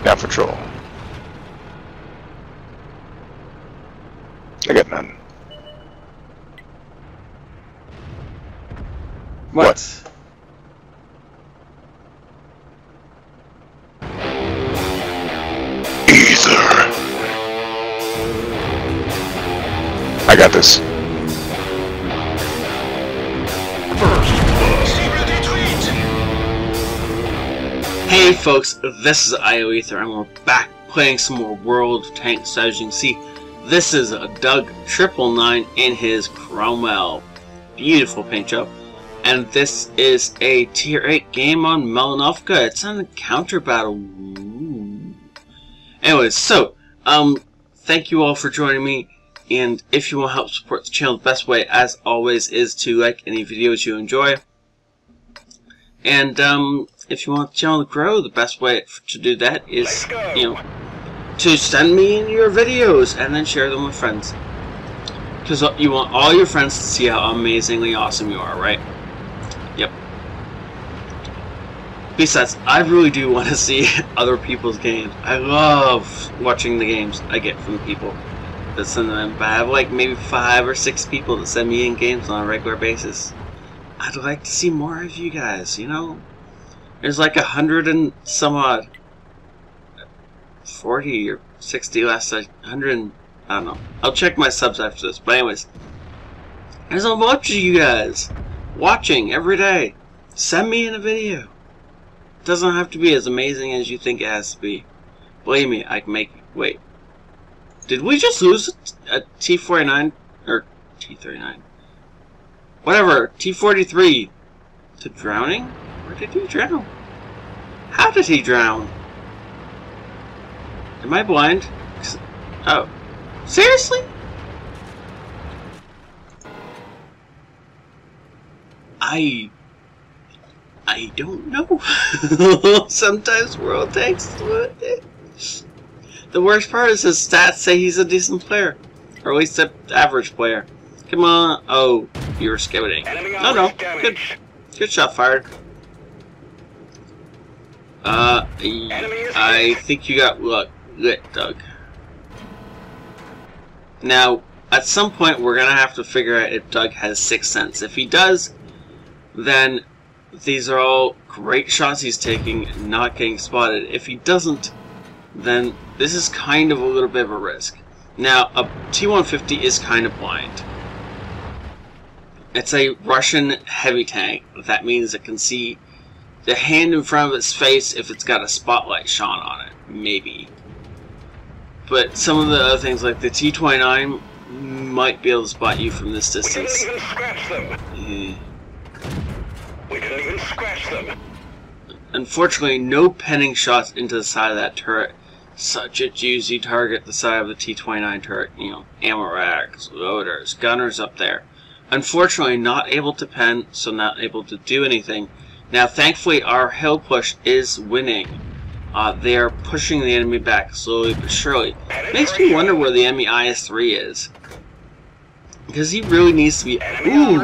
Now patrol. I got none. What? Ether. I got this. Hey folks, this is ioEther and we're back playing some more World of Tanks. So as you can see, this is Btw I'd in his Cromwell. Beautiful paint job. And this is a tier 8 game on Melanovka. It's an encounter battle. Ooh. Anyways, so, thank you all for joining me. And if you want to help support the channel, the best way, as always, is to like any videos you enjoy. And, if you want the channel to grow, the best way to do that is, you know, to send me in your videos and then share them with friends. Because you want all your friends to see how amazingly awesome you are, right? Yep. Besides, I really do want to see other people's games. I love watching the games I get from people that send them in. But I have like maybe 5 or 6 people that send me in games on a regular basis. I'd like to see more of you guys, you know? There's like 100 and some odd, 40 or 60 last night, 100, I don't know. I'll check my subs after this, but anyways. There's a bunch of you guys watching every day. Send me in a video. It doesn't have to be as amazing as you think it has to be. Believe me, I can make it. Wait. Did we just lose a T-49? Or T-39? Whatever, T-43 to drowning? Where did he drown? How did he drown? Am I blind? Oh. Seriously? I don't know. Sometimes World Tanks do it. The worst part is his stats say he's a decent player. Or at least an average player. Come on. Oh, you're skimming. Oh no. Good shot fired. I think you got lit, Doug. Now, at some point, we're gonna have to figure out if Doug has Sixth Sense. If he does, then these are all great shots he's taking, not getting spotted. If he doesn't, then this is kind of a little bit of a risk. Now, a T-150 is kind of blind. It's a Russian heavy tank. That means it can see the hand in front of its face if it's got a spotlight shone on it. Maybe. But some of the other things, like the T-29, might be able to spot you from this distance. We didn't even scratch them. We didn't even scratch them. Unfortunately, no penning shots into the side of that turret. Such a juicy target, the side of the T-29 turret. You know, ammo racks, loaders, gunners up there. Unfortunately, not able to pen, so not able to do anything. Now, thankfully, our hill push is winning. They are pushing the enemy back slowly but surely. Makes me wonder where the enemy IS-3 is. Because he really needs to be... Ooh!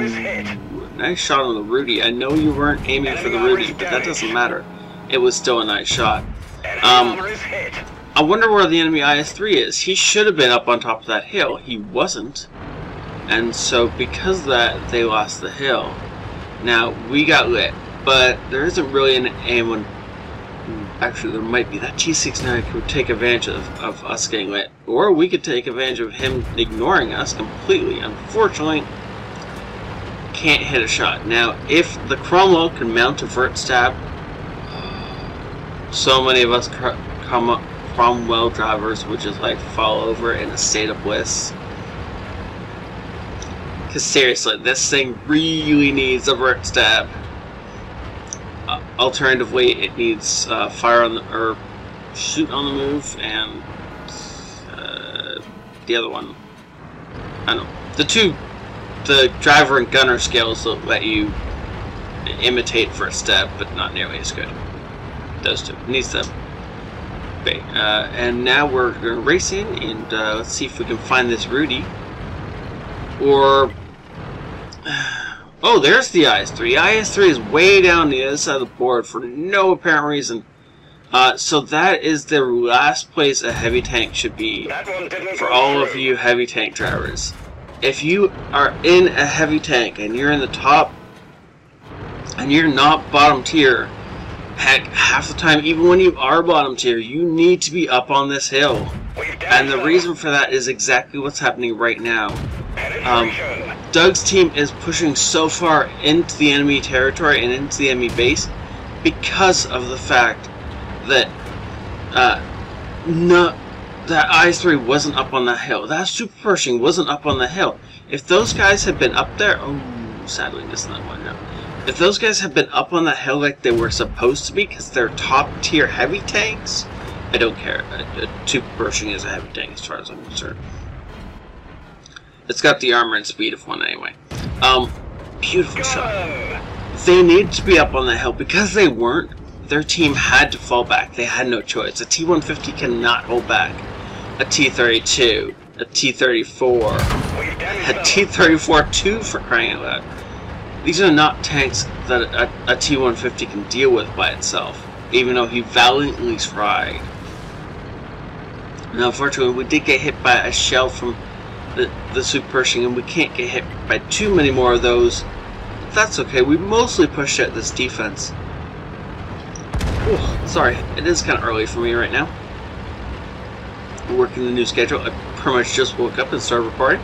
Nice shot on the Rudy. I know you weren't aiming for the Rudy, but that doesn't matter. It was still a nice shot. I wonder where the enemy IS-3 is. He should have been up on top of that hill. He wasn't. And so, because of that, they lost the hill. Now, we got lit, but there isn't really anyone... Actually, there might be. That G69 could take advantage of us getting lit. Or we could take advantage of him ignoring us completely. Unfortunately, can't hit a shot. Now, if the Cromwell can mount a vert stab, so many of us Cromwell drivers would just like fall over in a state of bliss. Because seriously, this thing really needs a vert stab. Alternatively, it needs fire on the, or shoot on the move, and the other one. I don't know. The driver and gunner skills will let you imitate first step, but not nearly as good. Those two. It needs them. Okay, and now we're going to race in, and let's see if we can find this Rudy. Or... Oh, there's the IS-3. IS-3 is way down the other side of the board for no apparent reason. So that is the last place a heavy tank should be for all of you heavy tank drivers. If you are in a heavy tank and you're in the top and you're not bottom tier, heck, half the time, even when you are bottom tier, you need to be up on this hill. And the reason for that is exactly what's happening right now. Doug's team is pushing so far into the enemy territory and into the enemy base because of the fact that that I3 wasn't up on the hill. That super Pershing wasn't up on the hill. If those guys had been up there, oh, sadly missed that one now. If those guys had been up on the hill like they were supposed to be, because they're top tier heavy tanks, I don't care. A super Pershing is a heavy tank as far as I'm concerned. It's got the armor and speed of one anyway. Beautiful shot. They needed to be up on the hill. Because they weren't, their team had to fall back. They had no choice. A T-150 cannot hold back a T-32, a T-34, a T-34-2 for crying out loud. These are not tanks that a T-150 can deal with by itself, even though he valiantly tried. Now, unfortunately, we did get hit by a shell from the super Pershing, and we can't get hit by too many more of those. But that's okay. We mostly pushed out this defense. Ooh, sorry, it is kind of early for me right now. We're working the new schedule. I pretty much just woke up and started recording.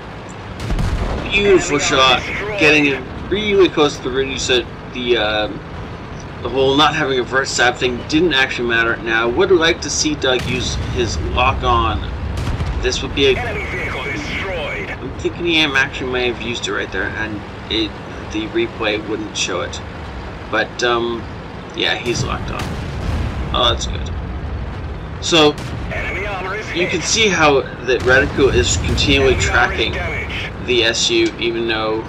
Beautiful shot, getting it really close to the ridge. You said the whole not having a vert stab thing didn't actually matter. Now, I would like to see Doug use his lock on. This would be a. I'm thinking he actually may have used it right there, and the replay wouldn't show it. But yeah, he's locked on. Oh, that's good. So you can see how the reticle is continually tracking the SU, even though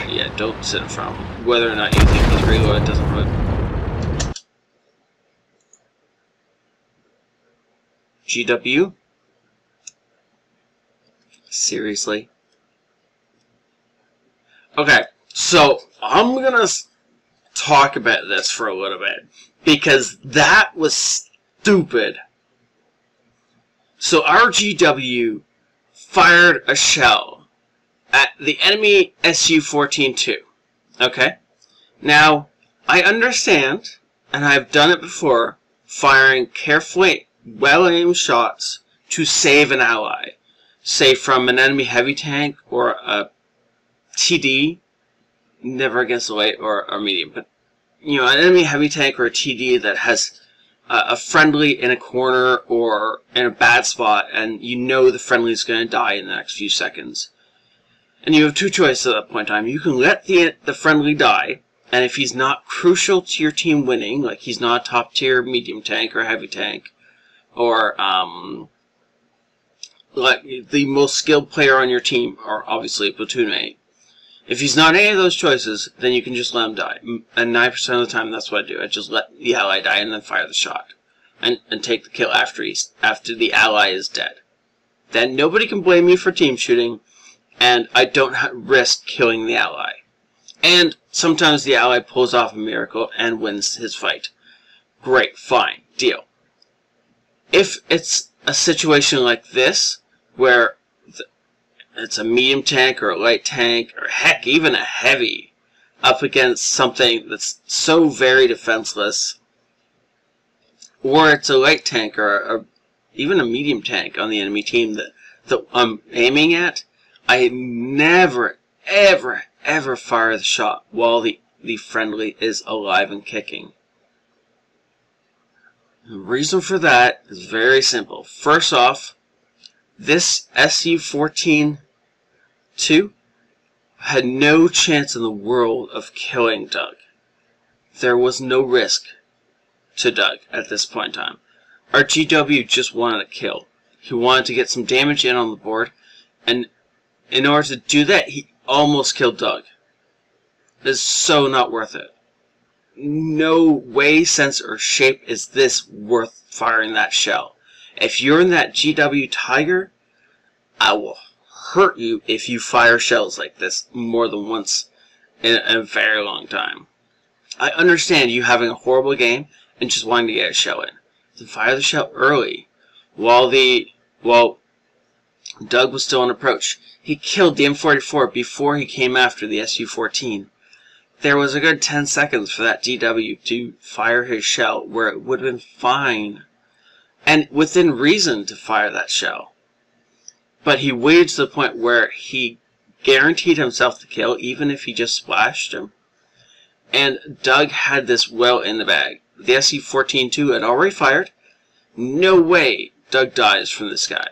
yeah, don't sit in front of him. Whether or not you think he's reloaded doesn't really. GW? Seriously? Okay, so I'm gonna talk about this for a little bit, because that was stupid. So our GW fired a shell at the enemy Su-14-2. Okay? Now, I understand, and I've done it before, firing carefully, well-aimed shots to save an ally. Say from an enemy heavy tank or a TD, never against a light or a medium, but you know, an enemy heavy tank or a TD that has a friendly in a corner or in a bad spot, and you know the friendly is going to die in the next few seconds. And you have two choices at that point in time. You can let the friendly die, and if he's not crucial to your team winning, like he's not a top tier medium tank or heavy tank, or like the most skilled player on your team, or obviously a platoon mate. If he's not any of those choices, then you can just let him die. And 9% of the time, that's what I do. I just let the ally die and then fire the shot, and take the kill after the ally is dead. Then nobody can blame me for team shooting, and I don't risk killing the ally. And sometimes the ally pulls off a miracle and wins his fight. Great, fine, deal. If it's a situation like this, where it's a medium tank or a light tank, or heck, even a heavy, up against something that's so very defenseless, or it's a light tank or even a medium tank on the enemy team that I'm aiming at, I never, ever, ever fire the shot while the friendly is alive and kicking. The reason for that is very simple. First off, this Su-14-2 had no chance in the world of killing Doug. There was no risk to Doug at this point in time. Our GW just wanted a kill. He wanted to get some damage in on the board, and in order to do that, he almost killed Doug. It's so not worth it. No way, sense, or shape is this worth firing that shell. If you're in that GW Tiger, I will hurt you if you fire shells like this more than once in a very long time. I understand you having a horrible game and just wanting to get a shell in. Then fire the shell early, while Doug was still on approach. He killed the M44 before he came after the Su-14. There was a good 10 seconds for that DW to fire his shell where it would have been fine, and within reason to fire that shell. But he waited to the point where he guaranteed himself the kill even if he just splashed him. And Doug had this well in the bag. The Su-14-2 had already fired. No way Doug dies from this guy.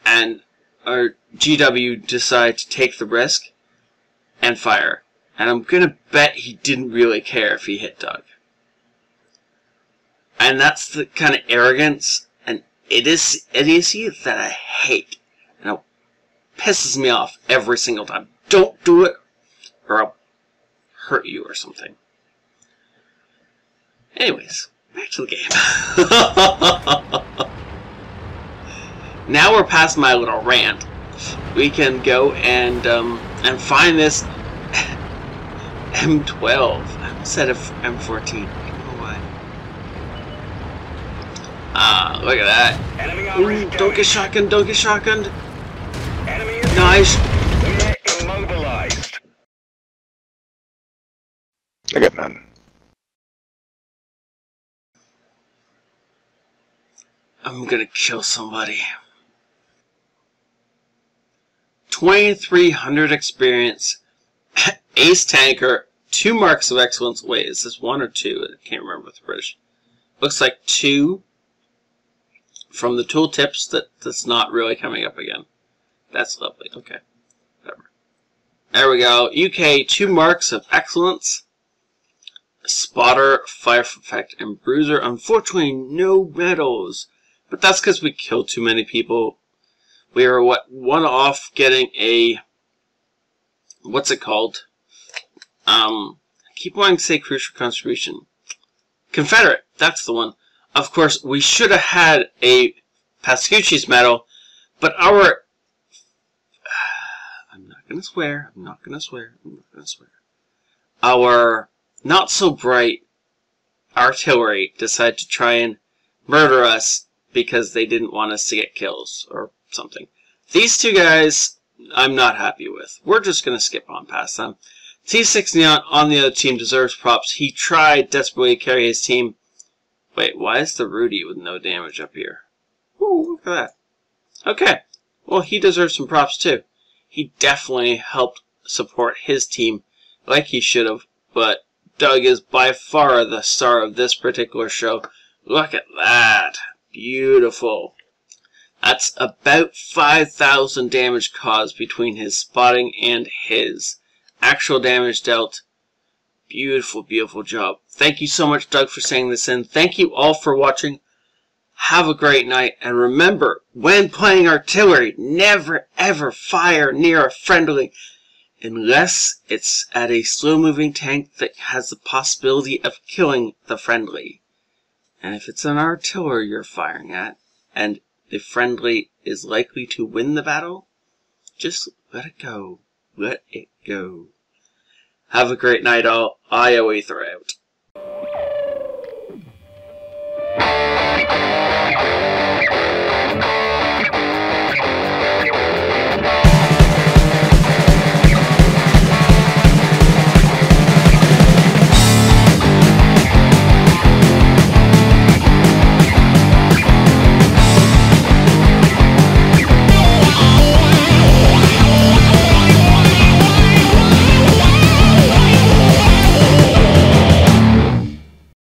And our GW decided to take the risk and fire. And I'm gonna bet he didn't really care if he hit Doug. And that's the kind of arrogance and idiocy that I hate. And it pisses me off every single time. Don't do it, or I'll hurt you or something. Anyways, back to the game. Now we're past my little rant. We can go and find this M12 instead of M14. I don't know why. Ah, look at that. Ooh, don't get shotgunned, don't get shotgunned. Nice. Immobilized. I got none. I'm gonna kill somebody. 2300 experience, ace tanker, 2 marks of excellence. Wait, is this 1 or 2? I can't remember with the British. Looks like 2 from the tooltips that's not really coming up again. That's lovely. Okay, whatever. There we go. UK, 2 marks of excellence. Spotter, fire effect, and bruiser. Unfortunately, no medals. But that's because we killed too many people. We were, one off getting a... What's it called? I keep wanting to say crucial contribution. Confederate, that's the one. Of course, we should have had a Pascucci's medal, but our... I'm not going to swear. I'm not going to swear. I'm not going to swear. Our not-so-bright artillery decided to try and murder us because they didn't want us to get kills or something. These 2 guys, I'm not happy with. We're just going to skip on past them. T6 Neon on the other team deserves props. He tried desperately to carry his team. Wait, why is the Rudy with no damage up here? Ooh, look at that. Okay, well, he deserves some props too. He definitely helped support his team like he should have, but Doug is by far the star of this particular show. Look at that. Beautiful. That's about 5,000 damage caused between his spotting and his actual damage dealt. Beautiful, beautiful job. Thank you so much, Doug, for saying this in. Thank you all for watching. Have a great night. And remember, when playing artillery, never ever fire near a friendly unless it's at a slow-moving tank that has the possibility of killing the friendly. And if it's an artillery you're firing at, and the friendly is likely to win the battle, just let it go. Let it go. Have a great night all. ioEther out.